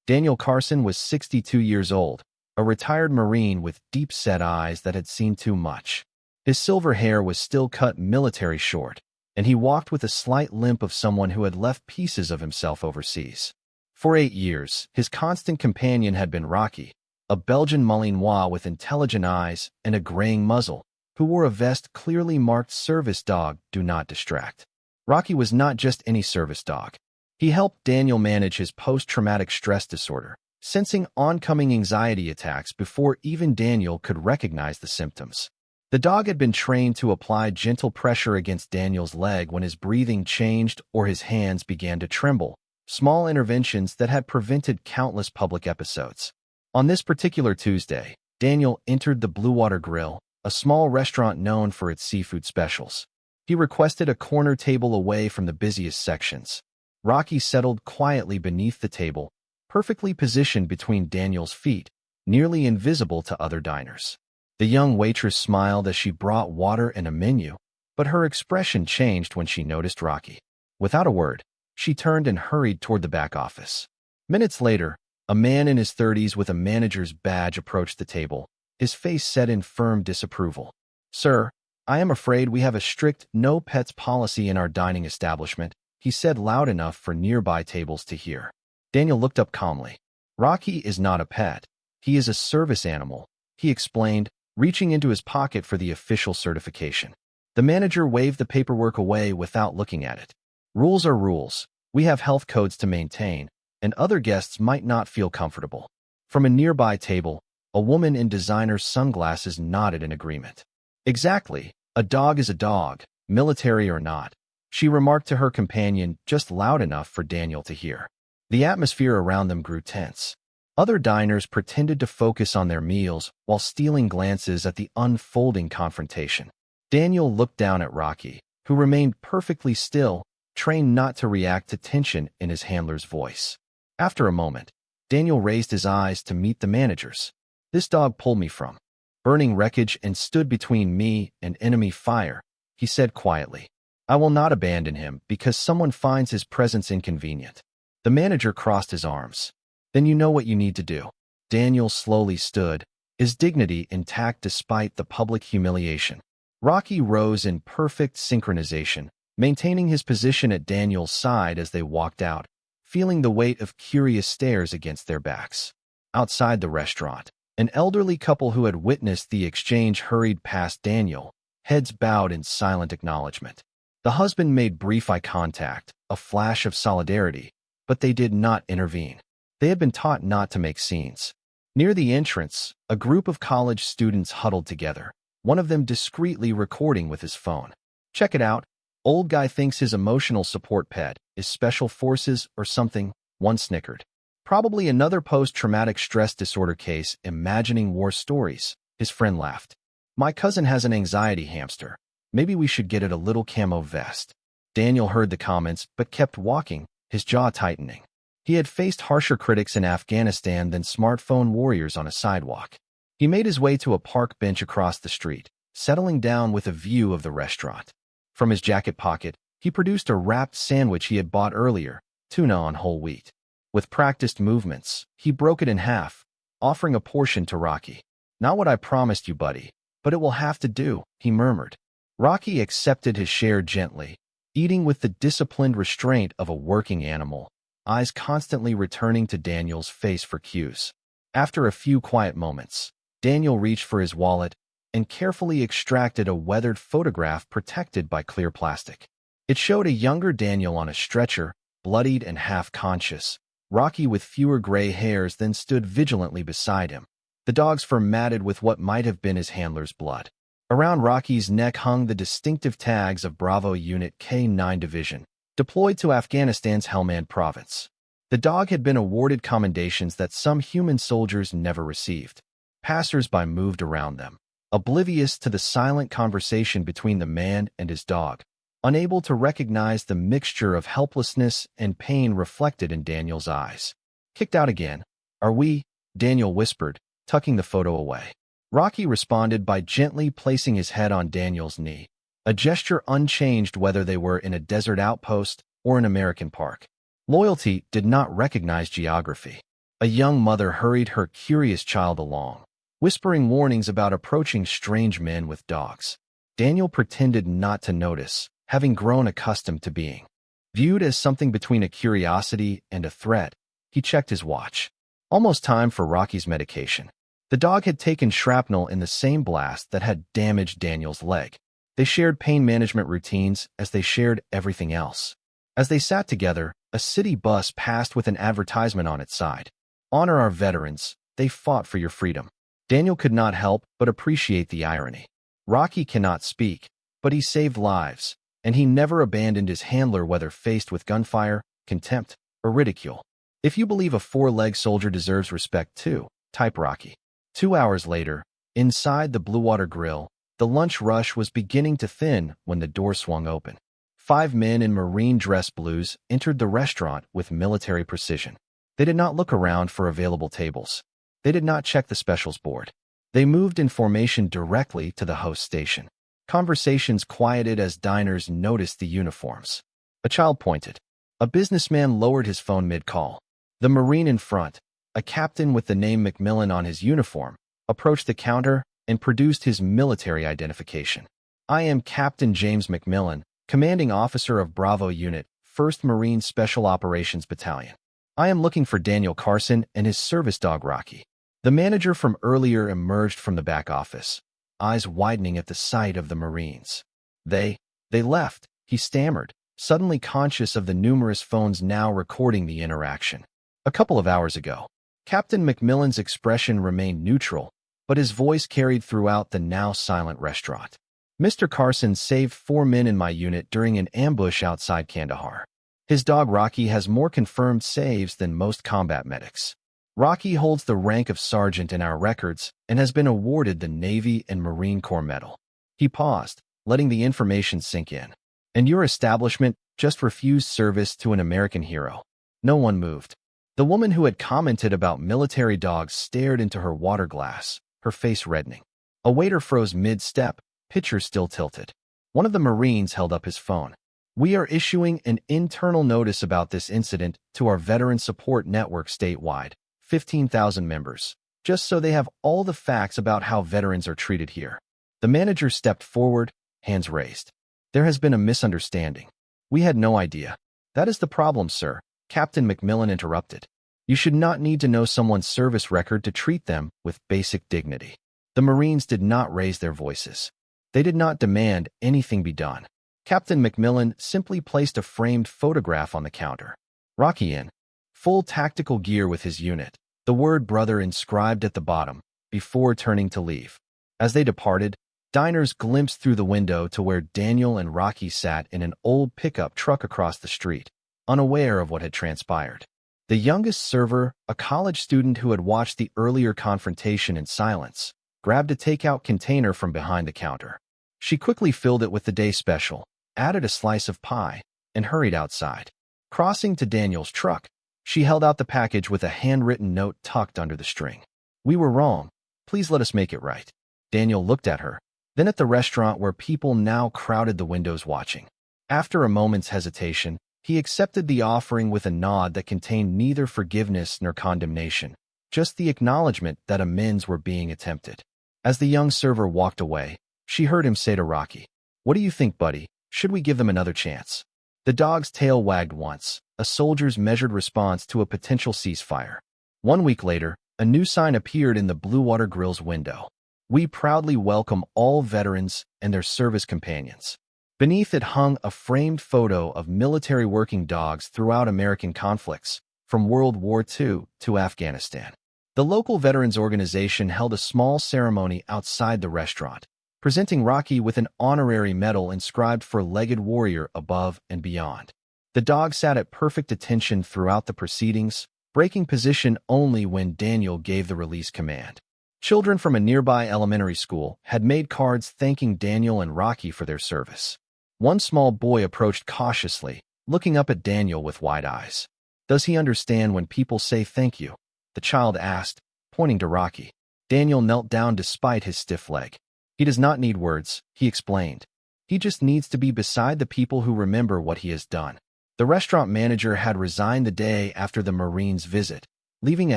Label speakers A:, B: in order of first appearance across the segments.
A: Daniel Carson was 62 years old, a retired Marine with deep-set eyes that had seen too much. His silver hair was still cut military short, and he walked with a slight limp of someone who had left pieces of himself overseas. For 8 years, his constant companion had been Rocky, a Belgian Malinois with intelligent eyes and a graying muzzle, who wore a vest clearly marked "Service Dog, Do Not Distract." Rocky was not just any service dog. He helped Daniel manage his post-traumatic stress disorder, sensing oncoming anxiety attacks before even Daniel could recognize the symptoms. The dog had been trained to apply gentle pressure against Daniel's leg when his breathing changed or his hands began to tremble, small interventions that had prevented countless public episodes. On this particular Tuesday, Daniel entered the Blue Water Grill, a small restaurant known for its seafood specials. He requested a corner table away from the busiest sections. Rocky settled quietly beneath the table, perfectly positioned between Daniel's feet, nearly invisible to other diners. The young waitress smiled as she brought water and a menu, but her expression changed when she noticed Rocky. Without a word, she turned and hurried toward the back office. Minutes later, a man in his 30s with a manager's badge approached the table, his face set in firm disapproval. "Sir, I am afraid we have a strict no pets policy in our dining establishment," he said loud enough for nearby tables to hear. Daniel looked up calmly. "Rocky is not a pet. He is a service animal," he explained, reaching into his pocket for the official certification. The manager waved the paperwork away without looking at it. "Rules are rules. We have health codes to maintain, and other guests might not feel comfortable." From a nearby table, a woman in designer sunglasses nodded in agreement. "Exactly. A dog is a dog, military or not," she remarked to her companion just loud enough for Daniel to hear. The atmosphere around them grew tense. Other diners pretended to focus on their meals while stealing glances at the unfolding confrontation. Daniel looked down at Rocky, who remained perfectly still, trained not to react to tension in his handler's voice. After a moment, Daniel raised his eyes to meet the manager's. "This dog pulled me from burning wreckage and stood between me and enemy fire," he said quietly. "I will not abandon him because someone finds his presence inconvenient." The manager crossed his arms. "Then you know what you need to do." Daniel slowly stood, his dignity intact despite the public humiliation. Rocky rose in perfect synchronization, maintaining his position at Daniel's side as they walked out, feeling the weight of curious stares against their backs. Outside the restaurant, an elderly couple who had witnessed the exchange hurried past Daniel, heads bowed in silent acknowledgement. The husband made brief eye contact, a flash of solidarity, but they did not intervene. They had been taught not to make scenes. Near the entrance, a group of college students huddled together, one of them discreetly recording with his phone. "Check it out. Old guy thinks his emotional support pet is special forces or something," one snickered. "Probably another post-traumatic stress disorder case imagining war stories," his friend laughed. "My cousin has an anxiety hamster. Maybe we should get it a little camo vest." Daniel heard the comments but kept walking, his jaw tightening. He had faced harsher critics in Afghanistan than smartphone warriors on a sidewalk. He made his way to a park bench across the street, settling down with a view of the restaurant. From his jacket pocket, he produced a wrapped sandwich he had bought earlier, tuna on whole wheat. With practiced movements, he broke it in half, offering a portion to Rocky. "Not what I promised you, buddy, but it will have to do," he murmured. Rocky accepted his share gently, eating with the disciplined restraint of a working animal, eyes constantly returning to Daniel's face for cues. After a few quiet moments, Daniel reached for his wallet and carefully extracted a weathered photograph protected by clear plastic. It showed a younger Daniel on a stretcher, bloodied and half-conscious. Rocky with fewer gray hairs then stood vigilantly beside him, the dog's fur matted with what might have been his handler's blood. Around Rocky's neck hung the distinctive tags of Bravo Unit K-9 Division, deployed to Afghanistan's Helmand province. The dog had been awarded commendations that some human soldiers never received. Passers-by moved around them, oblivious to the silent conversation between the man and his dog, unable to recognize the mixture of helplessness and pain reflected in Daniel's eyes. "Kicked out again, are we?" Daniel whispered, tucking the photo away. Rocky responded by gently placing his head on Daniel's knee, a gesture unchanged whether they were in a desert outpost or an American park. Loyalty did not recognize geography. A young mother hurried her curious child along, whispering warnings about approaching strange men with dogs. Daniel pretended not to notice, having grown accustomed to being viewed as something between a curiosity and a threat. He checked his watch. Almost time for Rocky's medication. The dog had taken shrapnel in the same blast that had damaged Daniel's leg. They shared pain management routines as they shared everything else. As they sat together, a city bus passed with an advertisement on its side. Honor our veterans. They fought for your freedom. Daniel could not help but appreciate the irony. Rocky cannot speak, but he saved lives, and he never abandoned his handler whether faced with gunfire, contempt, or ridicule. If you believe a four-legged soldier deserves respect too, type Rocky. 2 hours later, inside the Blue Water Grill, the lunch rush was beginning to thin when the door swung open. 5 men in marine dress blues entered the restaurant with military precision. They did not look around for available tables. They did not check the specials board. They moved in formation directly to the host station. Conversations quieted as diners noticed the uniforms. A child pointed. A businessman lowered his phone mid-call. The Marine in front, a captain with the name McMillan on his uniform, approached the counter and produced his military identification. I am Captain James McMillan, commanding officer of Bravo Unit, 1st Marine Special Operations Battalion. I am looking for Daniel Carson and his service dog Rocky. The manager from earlier emerged from the back office, eyes widening at the sight of the Marines. They left, he stammered, suddenly conscious of the numerous phones now recording the interaction. A couple of hours ago. Captain McMillan's expression remained neutral, but his voice carried throughout the now silent restaurant. Mr. Carson saved 4 men in my unit during an ambush outside Kandahar. His dog Rocky has more confirmed saves than most combat medics. Rocky holds the rank of sergeant in our records and has been awarded the Navy and Marine Corps Medal. He paused, letting the information sink in. And your establishment just refused service to an American hero. No one moved. The woman who had commented about military dogs stared into her water glass, her face reddening. A waiter froze mid-step, pitcher still tilted. One of the Marines held up his phone. We are issuing an internal notice about this incident to our veteran support network statewide, 15,000 members, just so they have all the facts about how veterans are treated here. The manager stepped forward, hands raised. There has been a misunderstanding. We had no idea. That is the problem, sir, Captain McMillan interrupted. You should not need to know someone's service record to treat them with basic dignity. The Marines did not raise their voices. They did not demand anything be done. Captain McMillan simply placed a framed photograph on the counter. Rocky in full tactical gear with his unit, the word brother inscribed at the bottom, before turning to leave. As they departed, diners glimpsed through the window to where Daniel and Rocky sat in an old pickup truck across the street, unaware of what had transpired. The youngest server, a college student who had watched the earlier confrontation in silence, grabbed a takeout container from behind the counter. She quickly filled it with the day special, added a slice of pie, and hurried outside. Crossing to Daniel's truck, she held out the package with a handwritten note tucked under the string. We were wrong. Please let us make it right. Daniel looked at her, then at the restaurant where people now crowded the windows watching. After a moment's hesitation, he accepted the offering with a nod that contained neither forgiveness nor condemnation, just the acknowledgement that amends were being attempted. As the young server walked away, she heard him say to Rocky, "What do you think, buddy? Should we give them another chance?" The dog's tail wagged once, a soldier's measured response to a potential ceasefire. 1 week later, a new sign appeared in the Blue Water Grill's window. We proudly welcome all veterans and their service companions. Beneath it hung a framed photo of military working dogs throughout American conflicts, from World War II to Afghanistan. The local veterans organization held a small ceremony outside the restaurant, presenting Rocky with an honorary medal inscribed "Four-Legged Warrior" above and beyond. The dog sat at perfect attention throughout the proceedings, breaking position only when Daniel gave the release command. Children from a nearby elementary school had made cards thanking Daniel and Rocky for their service. One small boy approached cautiously, looking up at Daniel with wide eyes. Does he understand when people say thank you? The child asked, pointing to Rocky. Daniel knelt down despite his stiff leg. He does not need words, he explained. He just needs to be beside the people who remember what he has done. The resigned the day after the Marine's visit, leaving a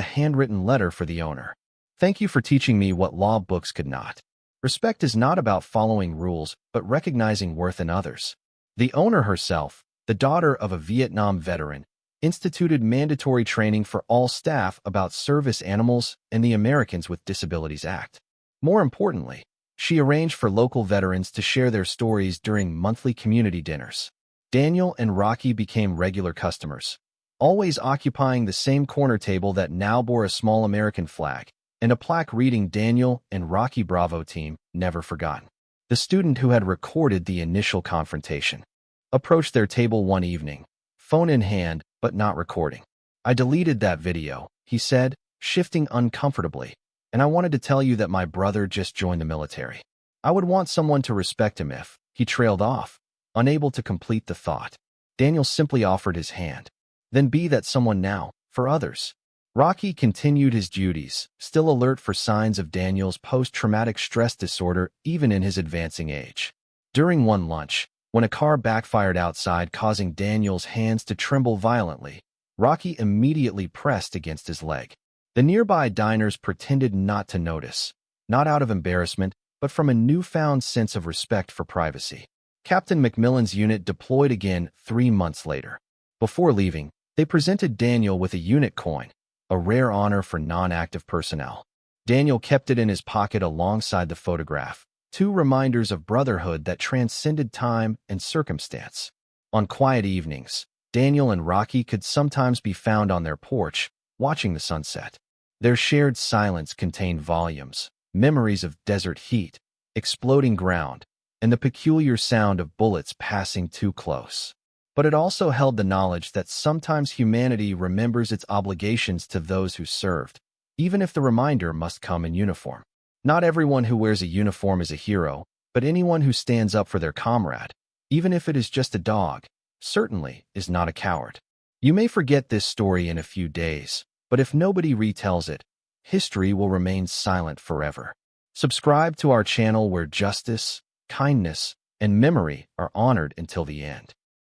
A: handwritten letter for the owner. Thank you for teaching me what law books could not. Respect is not about following rules, but recognizing worth in others. The owner herself, the daughter of a Vietnam veteran, instituted mandatory training for all staff about service animals and the Americans with Disabilities Act. More importantly, she arranged for local veterans to share their stories during monthly community dinners. Daniel and Rocky became regular customers, always occupying the same corner table that now bore a small American flag and a plaque reading Daniel and Rocky Bravo Team, never forgotten. The student who had recorded the initial confrontation approached their table one evening, phone in hand, but not recording. I deleted that video, he said, shifting uncomfortably, and I wanted to tell you that my brother just joined the military. I would want someone to respect him if, he trailed off, unable to complete the thought. Daniel simply offered his hand. Then be that someone now, for others. Rocky continued his duties, still alert for signs of Daniel's post-traumatic stress disorder even in his advancing age. During one lunch, when a car backfired outside causing Daniel's hands to tremble violently, Rocky immediately pressed against his leg. The nearby diners pretended not to notice, not out of embarrassment, but from a newfound sense of respect for privacy. Captain McMillan's unit deployed again 3 months later. Before leaving, they presented Daniel with a unit coin, a rare honor for non-active personnel. Daniel kept it in his pocket alongside the photograph, 2 reminders of brotherhood that transcended time and circumstance. On quiet evenings, Daniel and Rocky could sometimes be found on their porch, watching the sunset. Their shared silence contained volumes, memories of desert heat, exploding ground, and the peculiar sound of bullets passing too close. But it also held the knowledge that sometimes humanity remembers its obligations to those who served, even if the reminder must come in uniform. Not everyone who wears a uniform is a hero, but anyone who stands up for their comrade, even if it is just a dog, certainly is not a coward. You may forget this story in a few days, but if nobody retells it, history will remain silent forever. Subscribe to our channel where justice, kindness, and memory are honored until the end.